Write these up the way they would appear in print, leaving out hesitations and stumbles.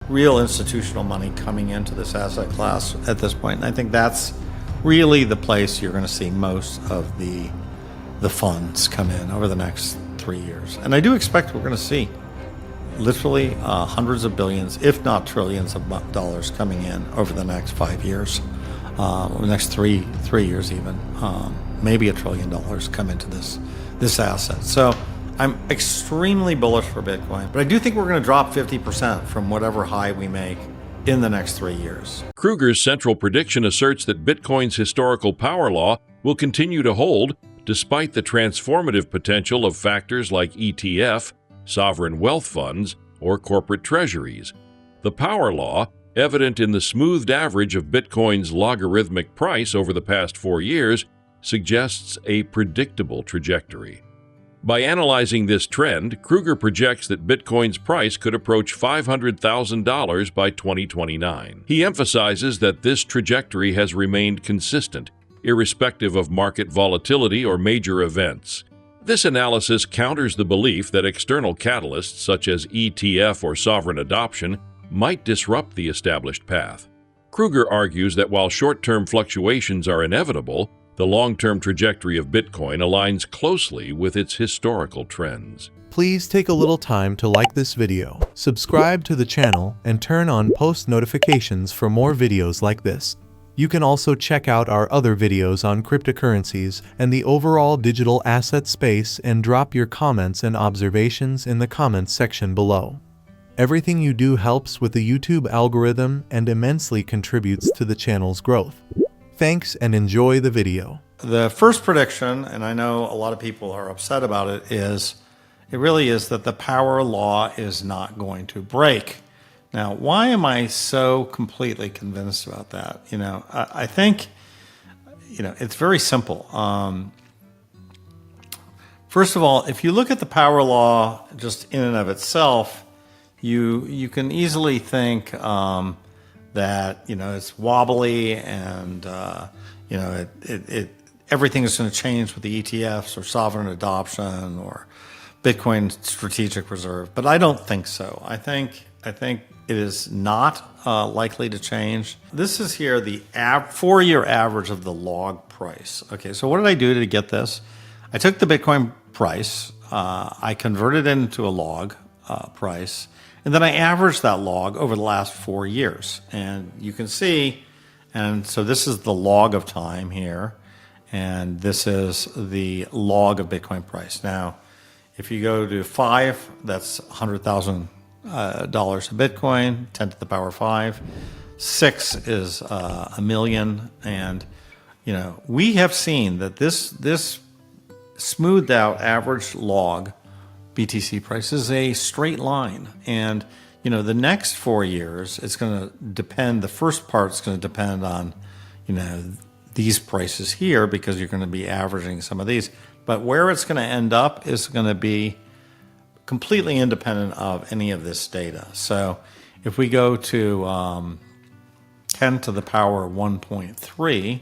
real institutional money coming into this asset class at this point. And I think that's really the place you're going to see most of the funds come in over the next 3 years. And I do expect we're going to see literally hundreds of billions, if not trillions of dollars coming in over the next 5 years, or the next three years even. Maybe $1 trillion come into this asset. So I'm extremely bullish for Bitcoin, but I do think we're going to drop 50% from whatever high we make in the next 3 years. Krueger's central prediction asserts that Bitcoin's historical power law will continue to hold despite the transformative potential of factors like ETF, sovereign wealth funds, or corporate treasuries. The power law, evident in the smoothed average of Bitcoin's logarithmic price over the past 4 years, suggests a predictable trajectory. By analyzing this trend, Krueger projects that Bitcoin's price could approach $500,000 by 2029. He emphasizes that this trajectory has remained consistent, irrespective of market volatility or major events. This analysis counters the belief that external catalysts such as ETF or sovereign adoption might disrupt the established path. Krueger argues that while short-term fluctuations are inevitable, the long-term trajectory of Bitcoin aligns closely with its historical trends. Please take a little time to like this video, subscribe to the channel, and turn on post notifications for more videos like this. You can also check out our other videos on cryptocurrencies and the overall digital asset space and drop your comments and observations in the comments section below. Everything you do helps with the YouTube algorithm and immensely contributes to the channel's growth. Thanks and enjoy the video. The first prediction, and I know a lot of people are upset about it, it really is that the power law is not going to break. Now, why am I so completely convinced about that? I think, it's very simple. First of all, if you look at the power law just in and of itself, you can easily think that it's wobbly and everything is going to change with the ETFs or sovereign adoption or Bitcoin strategic reserve, but I don't think so. I think it is not likely to change. This is here the 4-year average of the log price. Okay, so what did I do to get this? I took the Bitcoin price, I converted it into a log price, and then I averaged that log over the last 4 years. And you can see, and so this is the log of time here, and this is the log of Bitcoin price. Now, if you go to 5, that's $100,000 of Bitcoin, 10 to the power 5. 6 is a million, and we have seen that this smoothed out average log BTC price is a straight line, and the next 4 years it's going to depend. The first part's going to depend on these prices here because you're going to be averaging some of these, but where it's going to end up is going to be completely independent of any of this data. So if we go to 10 to the power 1.3,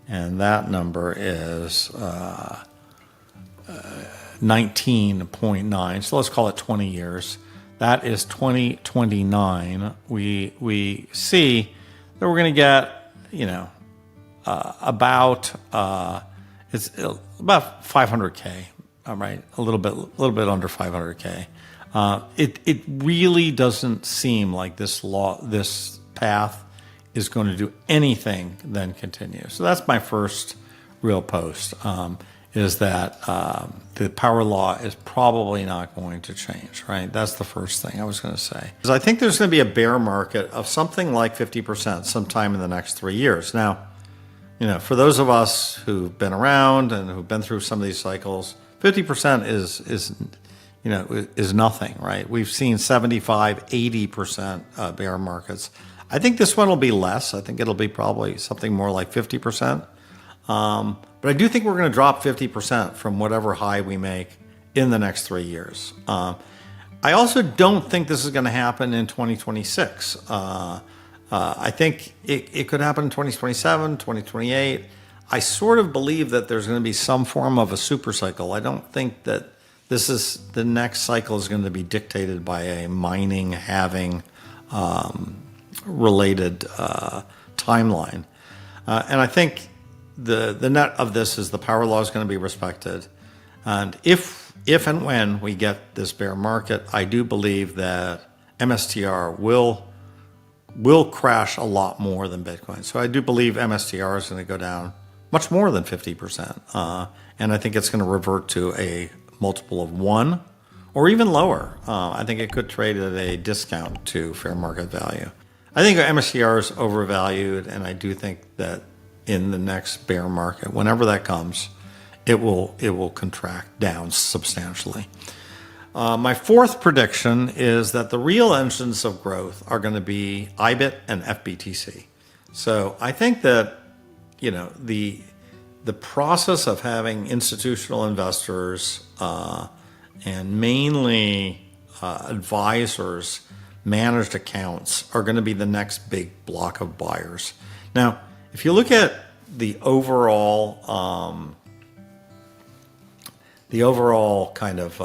and that number is 19.9, so let's call it 20 years. That is 2029. We see that we're going to get, about it's about 500K. All right, a little bit under 500K. It really doesn't seem like this path is going to do anything then continue. So that's my first real post. Is that the power law is probably not going to change, right? That's the first thing I was going to say. Because I think there's going to be a bear market of something like 50% sometime in the next 3 years. Now, for those of us who've been around and who've been through some of these cycles, 50% is nothing, right? We've seen 75, 80% bear markets. I think this one will be less. I think it'll be probably something more like 50%. But I do think we're going to drop 50% from whatever high we make in the next 3 years. I also don't think this is going to happen in 2026. I think it could happen in 2027, 2028. I sort of believe that there's going to be some form of a super cycle. I don't think that the next cycle is going to be dictated by a mining halving related timeline. And I think the net of this is the power law is going to be respected. And if and when we get this bear market, I do believe that MSTR will crash a lot more than Bitcoin. So I do believe MSTR is going to go down much more than 50%. And I think it's going to revert to a multiple of 1 or even lower. I think it could trade at a discount to fair market value. I think MSTR is overvalued, and I do think that in the next bear market, whenever that comes, it will contract down substantially. My fourth prediction is that the real engines of growth are going to be IBIT and FBTC. So I think that the process of having institutional investors and mainly advisors managed accounts are going to be the next big block of buyers. Now, if you look at the overall kind of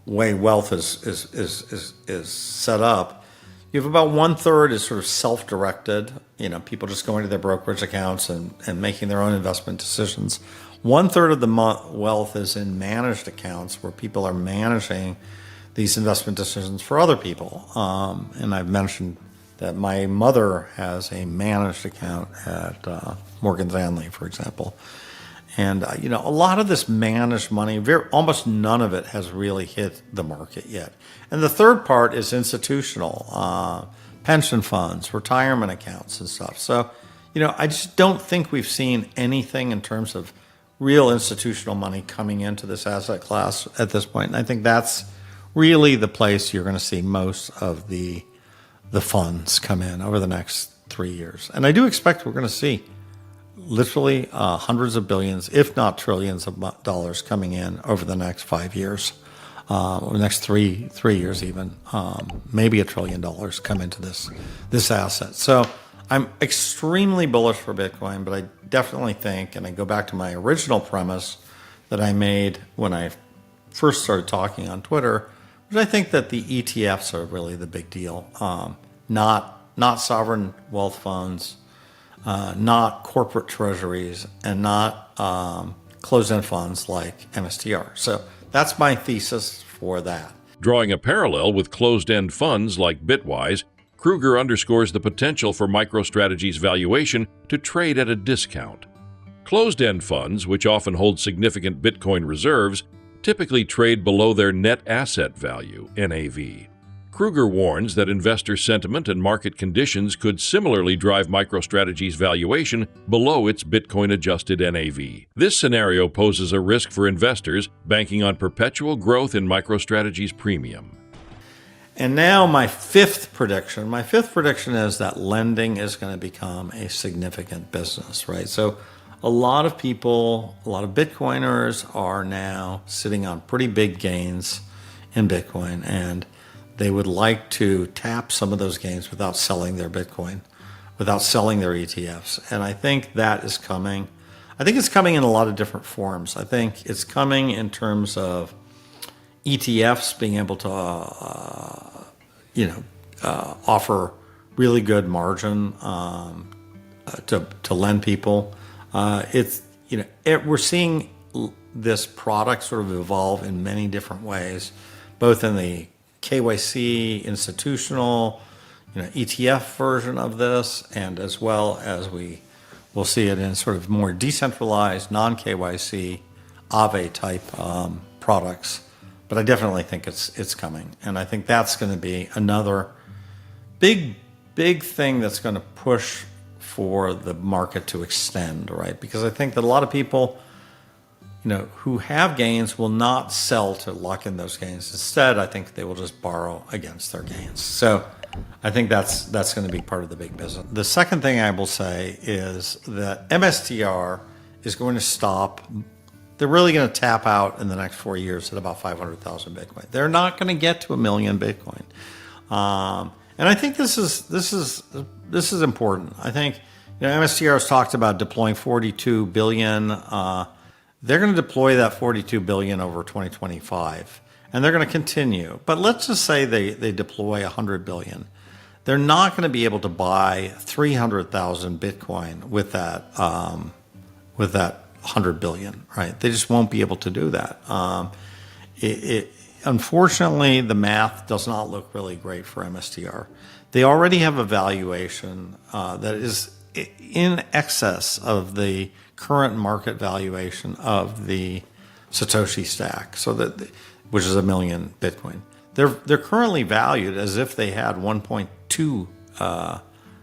way wealth is set up, you have about 1/3 is sort of self-directed, people just going to their brokerage accounts and making their own investment decisions. 1/3 of the wealth is in managed accounts where people are managing these investment decisions for other people. And I've mentioned that my mother has a managed account at Morgan Stanley, for example. And, a lot of this managed money, almost none of it has really hit the market yet. And the third part is institutional, pension funds, retirement accounts and stuff. So, I just don't think we've seen anything in terms of real institutional money coming into this asset class at this point. And I think that's really the place you're going to see most of the funds come in over the next 3 years. And I do expect we're going to see literally hundreds of billions, if not trillions of dollars coming in over the next 5 years, or the next three years even, maybe $1 trillion come into this asset. So I'm extremely bullish for Bitcoin, but I definitely think, and I go back to my original premise that I made when I first started talking on Twitter, which I think that the ETFs are really the big deal, not sovereign wealth funds, not corporate treasuries, and not closed-end funds like MSTR. So that's my thesis for that. Drawing a parallel with closed-end funds like Bitwise, Krueger underscores the potential for MicroStrategy's valuation to trade at a discount. Closed-end funds, which often hold significant Bitcoin reserves, typically trade below their net asset value, NAV. Krueger warns that investor sentiment and market conditions could similarly drive MicroStrategy's valuation below its Bitcoin-adjusted NAV. This scenario poses a risk for investors banking on perpetual growth in MicroStrategy's premium. And now my fifth prediction. My fifth prediction is that lending is going to become a significant business, right? So a lot of people, a lot of Bitcoiners are now sitting on pretty big gains in Bitcoin, and they would like to tap some of those gains without selling their Bitcoin, without selling their ETFs. And I think that is coming. I think it's coming in a lot of different forms. I think it's coming in terms of ETFs being able to, offer really good margin to lend people. We're seeing this product sort of evolve in many different ways, both in the KYC institutional, ETF version of this, and as well as we will see it in sort of more decentralized, non-KYC, Aave type products. But I definitely think it's coming, and I think that's going to be another big thing that's going to push for the market to extend, right? Because I think that a lot of people, who have gains will not sell to lock in those gains. Instead, I think they will just borrow against their gains. So I think that's going to be part of the big business. The second thing I will say is that MSTR is going to stop. They're really going to tap out in the next 4 years at about 500,000 Bitcoin. They're not going to get to 1 million Bitcoin. And I think this is important. I think MSTR has talked about deploying 42 billion. They're going to deploy that 42 billion over 2025, and they're going to continue. But let's just say they deploy 100 billion. they're not going to be able to buy 300,000 Bitcoin with that 100 billion, right? They just won't be able to do that. Unfortunately, the math does not look really great for MSTR. They already have a valuation that is in excess of the current market valuation of the Satoshi stack, which is 1 million Bitcoin. They're currently valued as if they had 1.2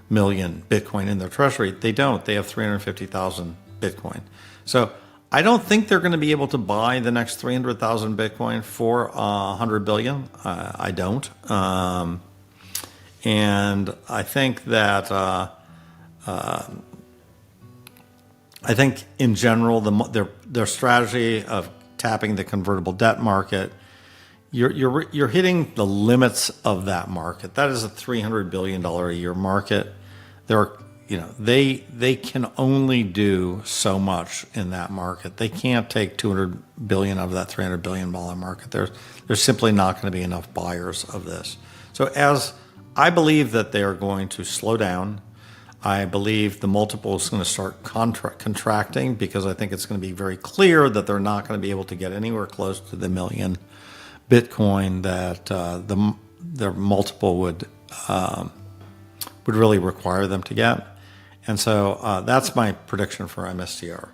million Bitcoin in their treasury. They don't. They have 350,000 Bitcoin. So I don't think they're going to be able to buy the next 300,000 Bitcoin for 100 billion. I don't. And I think that I think in general their strategy of tapping the convertible debt market, you're hitting the limits of that market. That is a $300 billion a year market. They can only do so much in that market. They can't take 200 billion out of that $300 billion market. There's simply not going to be enough buyers of this. So as I believe that they are going to slow down, I believe the multiple is going to start contracting, because I think it's going to be very clear that they're not going to be able to get anywhere close to the million Bitcoin that their multiple would really require them to get. And so that's my prediction for MSTR.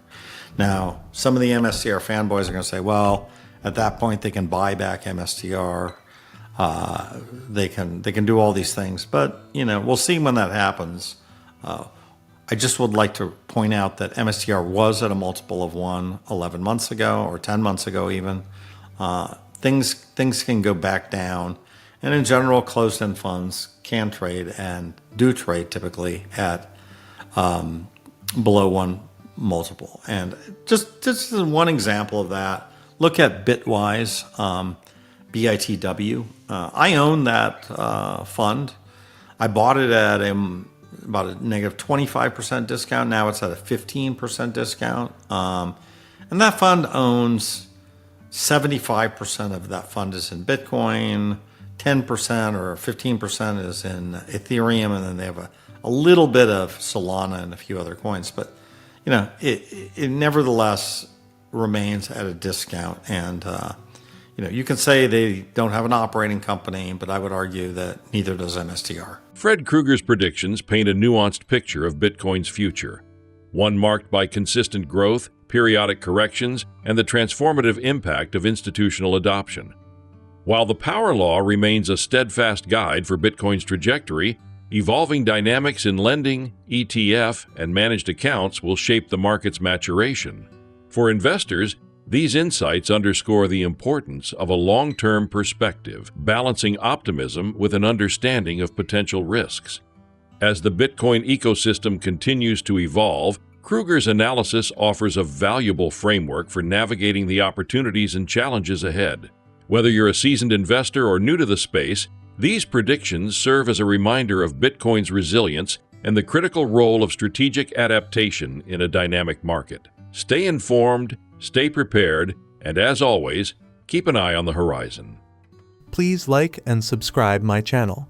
Now, some of the MSTR fanboys are going to say, well, at that point they can buy back MSTR. They can do all these things, but we'll see when that happens. I just would like to point out that MSTR was at a multiple of 1 11 months ago, or 10 months ago even. Things can go back down, and in general, closed-end funds can trade and do trade typically at below 1 multiple. And just one example of that, look at Bitwise, BITW. I own that fund. I bought it at about a negative 25% discount. Now it's at a 15% discount. And that fund owns 75% of that fund is in Bitcoin, 10% or 15% is in Ethereum, and then they have a little bit of Solana and a few other coins. But it nevertheless remains at a discount. And you can say they don't have an operating company, but I would argue that neither does MSTR. Fred Krueger's predictions paint a nuanced picture of Bitcoin's future, one marked by consistent growth, periodic corrections, and the transformative impact of institutional adoption. While the Power Law remains a steadfast guide for Bitcoin's trajectory, evolving dynamics in lending, ETF, and managed accounts will shape the market's maturation. For investors, these insights underscore the importance of a long-term perspective, balancing optimism with an understanding of potential risks. As the Bitcoin ecosystem continues to evolve, Krueger's analysis offers a valuable framework for navigating the opportunities and challenges ahead. Whether you're a seasoned investor or new to the space, these predictions serve as a reminder of Bitcoin's resilience and the critical role of strategic adaptation in a dynamic market. Stay informed, stay prepared, and as always, keep an eye on the horizon. Please like and subscribe my channel.